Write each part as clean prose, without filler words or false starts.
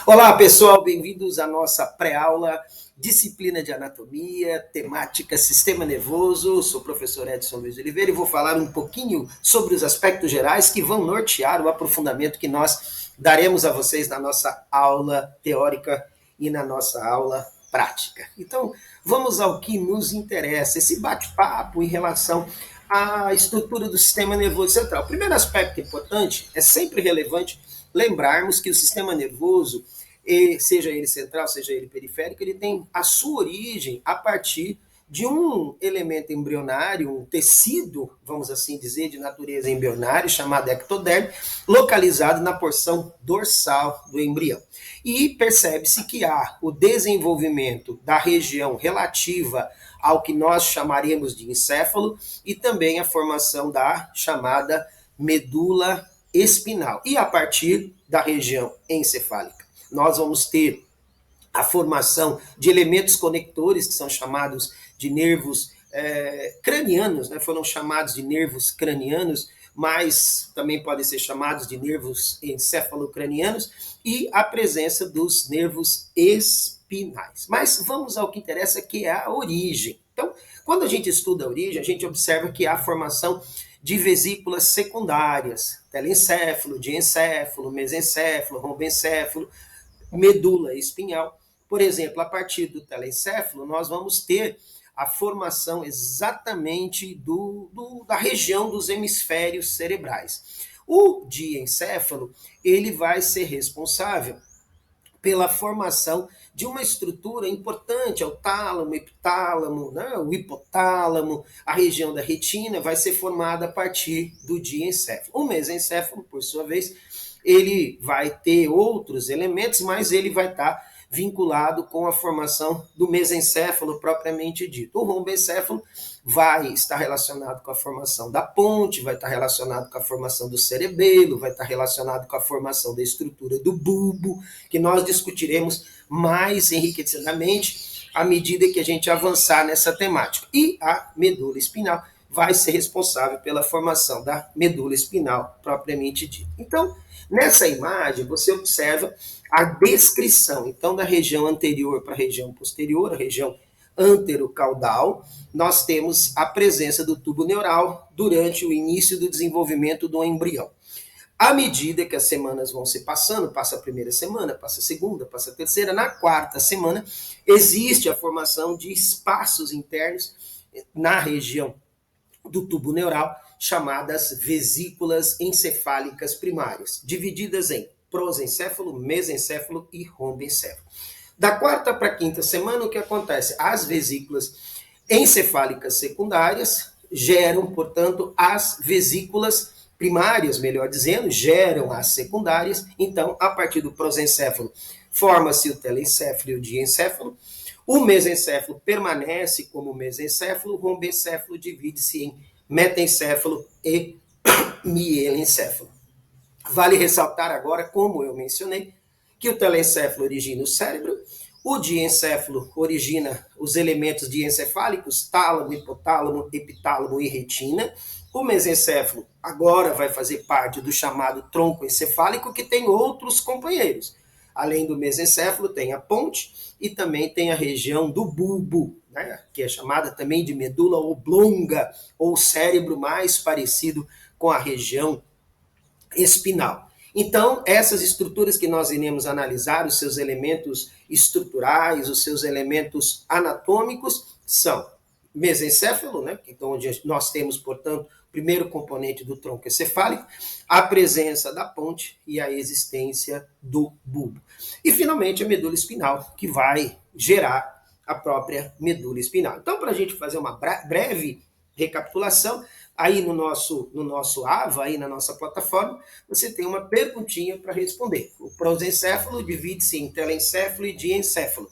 Olá, pessoal, bem-vindos à nossa pré-aula, disciplina de anatomia, temática sistema nervoso. Sou o professor Edson Luiz Oliveira e vou falar um pouquinho sobre os aspectos gerais que vão nortear o aprofundamento que nós daremos a vocês na nossa aula teórica e na nossa aula prática. Então, vamos ao que nos interessa, esse bate-papo em relação à estrutura do sistema nervoso central. O primeiro aspecto importante, é sempre relevante lembrarmos que o sistema nervoso, seja ele central, seja ele periférico, ele tem a sua origem a partir de um elemento embrionário, um tecido, vamos assim dizer, de natureza embrionária, chamado ectoderme, localizado na porção dorsal do embrião. E percebe-se que há o desenvolvimento da região relativa ao que nós chamaremos de encéfalo e também a formação da chamada medula espinal. E a partir da região encefálica, nós vamos ter a formação de elementos conectores, que são chamados de nervos cranianos, né? Foram chamados de nervos cranianos, mas também podem ser chamados de nervos encefalocranianos, e a presença dos nervos espinais. Mas vamos ao que interessa, que é a origem. Então, quando a gente estuda a origem, a gente observa que há a formação de vesículas secundárias, telencéfalo, diencéfalo, mesencéfalo, rombencéfalo, medula espinhal. Por exemplo, a partir do telencéfalo, nós vamos ter a formação exatamente da região dos hemisférios cerebrais. O diencéfalo, ele vai ser responsável pela formação de uma estrutura importante, o tálamo, o epitálamo, né, o hipotálamo, a região da retina vai ser formada a partir do diencéfalo. O mesencéfalo, por sua vez, ele vai ter outros elementos, mas ele vai estar vinculado com a formação do mesencéfalo propriamente dito. O rombencéfalo vai estar relacionado com a formação da ponte, vai estar relacionado com a formação do cerebelo, vai estar relacionado com a formação da estrutura do bulbo, que nós discutiremos mais enriquecidamente à medida que a gente avançar nessa temática. E a medula espinal vai ser responsável pela formação da medula espinal propriamente dita. Então, nessa imagem, você observa a descrição, então, da região anterior para a região posterior, a região anterocaudal. Nós temos a presença do tubo neural durante o início do desenvolvimento do embrião. À medida que as semanas vão se passando, passa a primeira semana, passa a segunda, passa a terceira, na quarta semana, existe a formação de espaços internos na região do tubo neural, chamadas vesículas encefálicas primárias, divididas em prosencéfalo, mesencéfalo e rombencéfalo. Da quarta para a quinta semana, o que acontece? As vesículas encefálicas secundárias geram, portanto, as vesículas primárias, melhor dizendo, geram as secundárias. Então, a partir do prosencéfalo, forma-se o telencéfalo e o diencéfalo. O mesencéfalo permanece como mesencéfalo, o rombencéfalo divide-se em metencéfalo e mielencéfalo. Vale ressaltar agora, como eu mencionei, que o telencéfalo origina o cérebro, o diencéfalo origina os elementos diencefálicos, tálamo, hipotálamo, epitálamo e retina. O mesencéfalo agora vai fazer parte do chamado tronco encefálico, que tem outros companheiros. Além do mesencéfalo, tem a ponte e também tem a região do bulbo, né, que é chamada também de medula oblonga, ou cérebro mais parecido com a região espinal. Então, essas estruturas que nós iremos analisar, os seus elementos estruturais, os seus elementos anatômicos, são mesencéfalo, né, então, onde nós temos, portanto, o primeiro componente do tronco encefálico, a presença da ponte e a existência do bulbo. E, finalmente, a medula espinal, que vai gerar a própria medula espinal. Então, para a gente fazer uma breve recapitulação, aí no nosso AVA, aí na nossa plataforma, você tem uma perguntinha para responder. O prosencéfalo divide-se em telencéfalo e diencéfalo.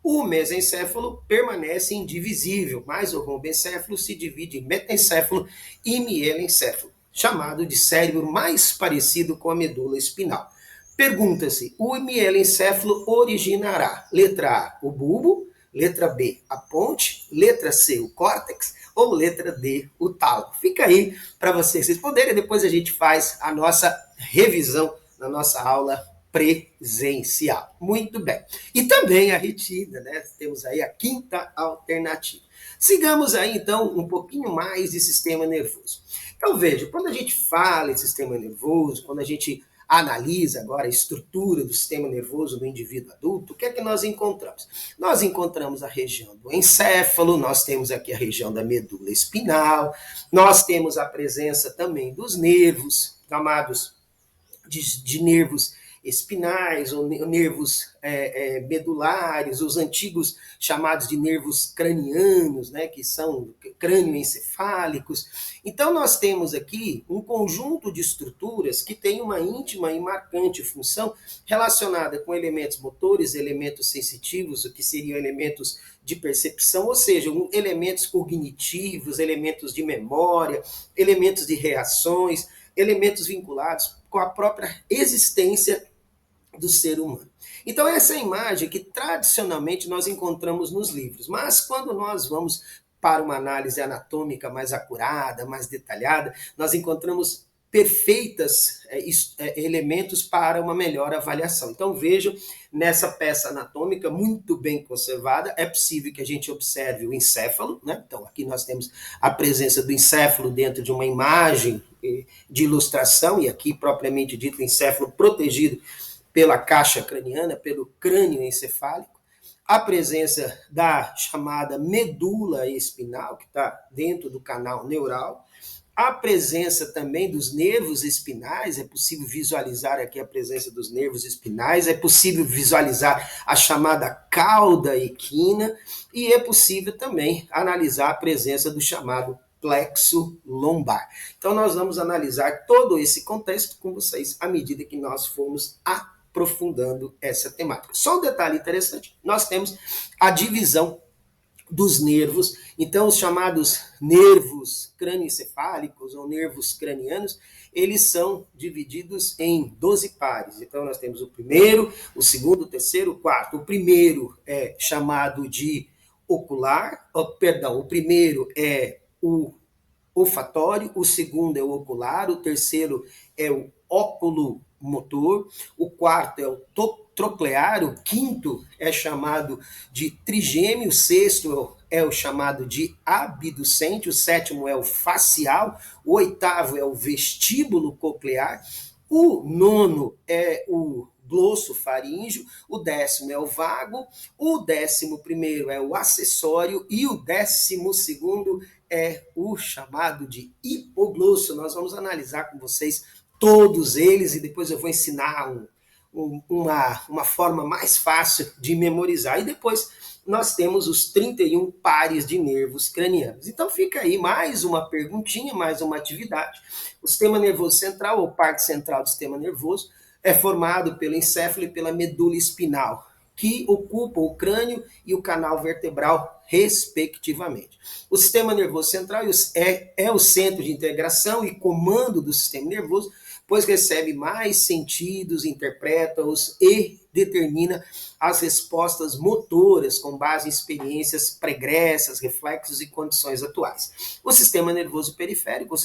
O mesencéfalo permanece indivisível, mas o rombencéfalo se divide em metencéfalo e mielencéfalo, chamado de cérebro mais parecido com a medula espinal. Pergunta-se, o mielencéfalo originará, letra A, o bulbo, letra B, a ponte, letra C, o córtex, ou letra D, o tálamo? Fica aí para vocês responderem, depois a gente faz a nossa revisão na nossa aula presencial. Muito bem. E também a retina, né? Temos aí a quinta alternativa. Sigamos aí, então, um pouquinho mais de sistema nervoso. Então, veja, quando a gente fala em sistema nervoso, quando a gente analisa agora a estrutura do sistema nervoso do indivíduo adulto, o que é que nós encontramos? Nós encontramos a região do encéfalo, nós temos aqui a região da medula espinal, nós temos a presença também dos nervos, chamados de nervos espinais ou nervos medulares, os antigos chamados de nervos cranianos, né, que são crânioencefálicos. Então nós temos aqui um conjunto de estruturas que tem uma íntima e marcante função relacionada com elementos motores, elementos sensitivos, o que seriam elementos de percepção, ou seja, elementos cognitivos, elementos de memória, elementos de reações, elementos vinculados com a própria existência do ser humano. Então, essa é a imagem que tradicionalmente nós encontramos nos livros, mas quando nós vamos para uma análise anatômica mais acurada, mais detalhada, nós encontramos perfeitos elementos para uma melhor avaliação. Então, vejam, nessa peça anatômica muito bem conservada, é possível que a gente observe o encéfalo, né? Então, aqui nós temos a presença do encéfalo dentro de uma imagem de ilustração, e aqui, propriamente dito, o encéfalo protegido pela caixa craniana, pelo crânio encefálico, a presença da chamada medula espinal, que está dentro do canal neural, a presença também dos nervos espinais, é possível visualizar aqui a presença dos nervos espinais, é possível visualizar a chamada cauda equina, e é possível também analisar a presença do chamado plexo lombar. Então nós vamos analisar todo esse contexto com vocês à medida que nós formos aprofundando essa temática. Só um detalhe interessante, nós temos a divisão dos nervos, então os chamados nervos crânioencefálicos ou nervos cranianos, eles são divididos em 12 pares. Então nós temos o primeiro, o segundo, o terceiro, o quarto. O primeiro é chamado de ocular, o primeiro é o olfatório, o segundo é o ocular, o terceiro é o oculomotor, o quarto é o troclear, o quinto é chamado de trigêmeo, o sexto é o chamado de abducente, o sétimo é o facial, o oitavo é o vestíbulo coclear, o nono é o glossofaríngeo, o 10º é o vago, o 11º é o acessório e o 12º é o chamado de hipoglosso. Nós vamos analisar com vocês todos eles e depois eu vou ensinar uma forma mais fácil de memorizar. E depois nós temos os 31 pares de nervos cranianos. Então fica aí mais uma perguntinha, mais uma atividade. O sistema nervoso central, ou parte central do sistema nervoso, é formado pelo encéfalo e pela medula espinal, que ocupam o crânio e o canal vertebral, respectivamente. O sistema nervoso central é o centro de integração e comando do sistema nervoso, pois recebe mais sentidos, interpreta-os e determina as respostas motoras com base em experiências pregressas, reflexos e condições atuais. O sistema nervoso periférico,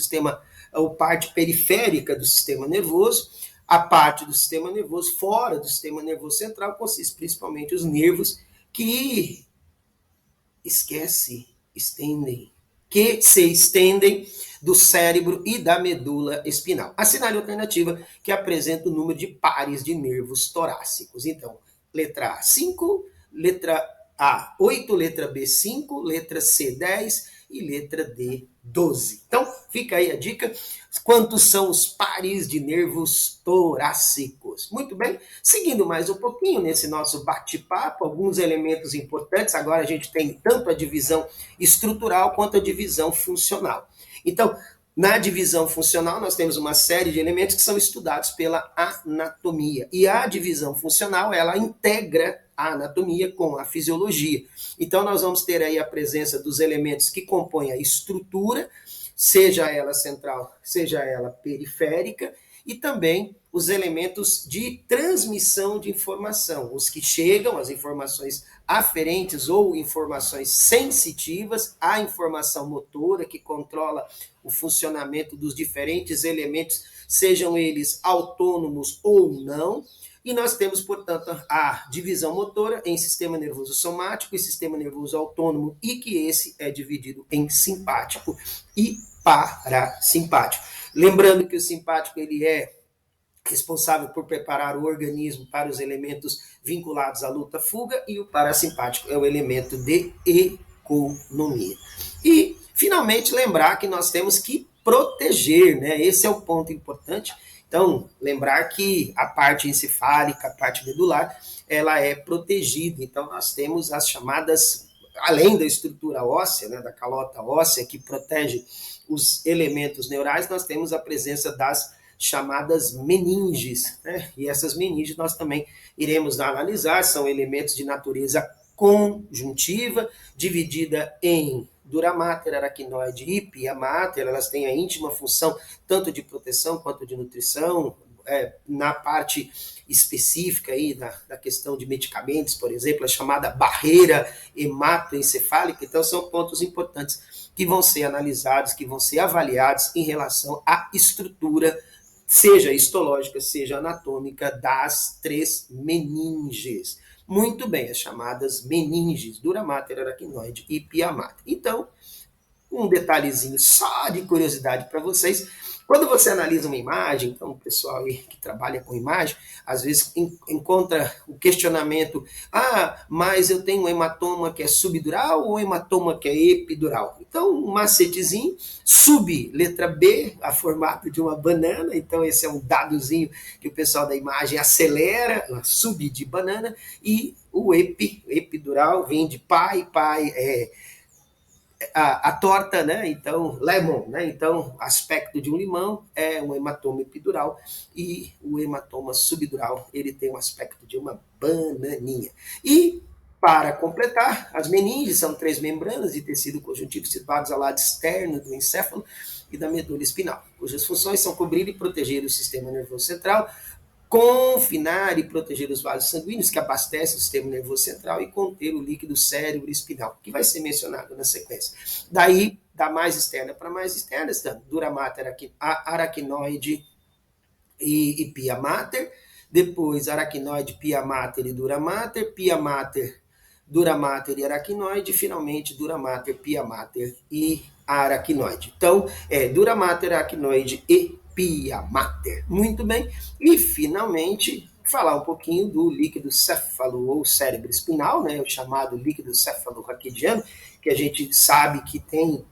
a parte periférica do sistema nervoso, a parte do sistema nervoso fora do sistema nervoso central consiste principalmente os nervos que se estendem do cérebro e da medula espinal. Assinale a alternativa que apresenta o número de pares de nervos torácicos. Então, letra A, 5, letra A, 8, letra B, 5, letra C, 10 e letra D, 12. Então, fica aí a dica. Quantos são os pares de nervos torácicos? Muito bem. Seguindo mais um pouquinho nesse nosso bate-papo, alguns elementos importantes. Agora a gente tem tanto a divisão estrutural quanto a divisão funcional. Então, na divisão funcional, nós temos uma série de elementos que são estudados pela anatomia. E a divisão funcional, ela integra a anatomia com a fisiologia. Então, nós vamos ter aí a presença dos elementos que compõem a estrutura, seja ela central, seja ela periférica, e também os elementos de transmissão de informação, os que chegam, as informações aferentes ou informações sensitivas, a informação motora que controla o funcionamento dos diferentes elementos sejam eles autônomos ou não. E nós temos, portanto, a divisão motora em sistema nervoso somático e sistema nervoso autônomo, e que esse é dividido em simpático e parasimpático. Lembrando que o simpático ele é responsável por preparar o organismo para os elementos vinculados à luta-fuga, e o parasimpático é o elemento de economia. E, finalmente, lembrar que nós temos que proteger, né? Esse é o ponto importante. Então, lembrar que a parte encefálica, a parte medular, ela é protegida. Então, nós temos as chamadas, além da estrutura óssea, né, da calota óssea, que protege os elementos neurais, nós temos a presença das chamadas meninges, né? E essas meninges nós também iremos analisar, são elementos de natureza conjuntiva, dividida em dura mater, aracnoide e pia mater. Elas têm a íntima função tanto de proteção quanto de nutrição. Na parte específica aí da questão de medicamentos, por exemplo, a chamada barreira hematoencefálica. Então, são pontos importantes que vão ser analisados, que vão ser avaliados em relação à estrutura, seja histológica, seja anatômica, das três meninges. Muito bem, as chamadas meninges, dura mater, aracnoide e pia mater. Então, um detalhezinho só de curiosidade para vocês. Quando você analisa uma imagem, então o pessoal aí que trabalha com imagem, às vezes encontra o questionamento: mas eu tenho um hematoma que é subdural ou hematoma que é epidural? Então, um macetezinho, sub, letra B, a formato de uma banana. Então, esse é um dadozinho que o pessoal da imagem acelera, sub de banana, e o epidural vem de pai a torta, né? Então, lemon, né? Então, aspecto de um limão é um hematoma epidural, e o hematoma subdural, ele tem um aspecto de uma bananinha. E, para completar, as meninges são três membranas de tecido conjuntivo situadas ao lado externo do encéfalo e da medula espinal, cujas funções são cobrir e proteger o sistema nervoso central, confinar e proteger os vasos sanguíneos que abastecem o sistema nervoso central e conter o líquido cérebro espinal, que vai ser mencionado na sequência. Daí, da mais externa para mais externa, está dura mater, aracnoide e pia mater. Depois, aracnoide, pia mater e dura mater dura mater e aracnoide. Finalmente, dura mater, pia mater e aracnoide. Então, dura mater, aracnoide e pia mater. Muito bem. E, finalmente, falar um pouquinho do líquido céfalo ou cérebro espinal, né, o chamado líquido céfalo-raquidiano, que a gente sabe que tem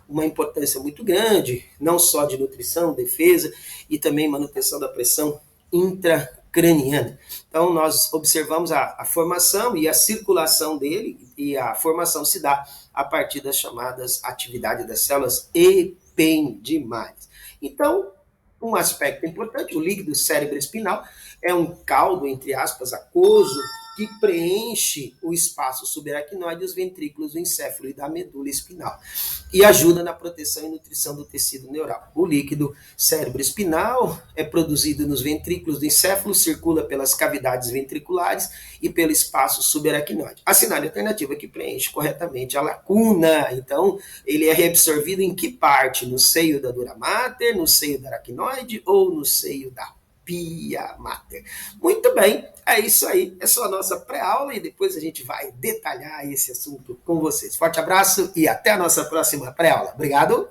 uma importância muito grande, não só de nutrição, defesa e também manutenção da pressão intracraniana. Então, nós observamos a formação e a circulação dele, e a formação se dá a partir das chamadas atividades das células ependimais. Então, um aspecto importante, o líquido cérebro-espinal é um caldo, entre aspas, aquoso, que preenche o espaço subaracnoide e os ventrículos do encéfalo e da medula espinal, e ajuda na proteção e nutrição do tecido neural. O líquido cérebro-espinal é produzido nos ventrículos do encéfalo, circula pelas cavidades ventriculares e pelo espaço subaracnoide. A sinal alternativa que preenche corretamente a lacuna. Então, ele é reabsorvido em que parte? No seio da dura mater, no seio da aracnoide ou no seio da pia mater. Muito bem, é isso aí. É só a nossa pré-aula e depois a gente vai detalhar esse assunto com vocês. Forte abraço e até a nossa próxima pré-aula. Obrigado.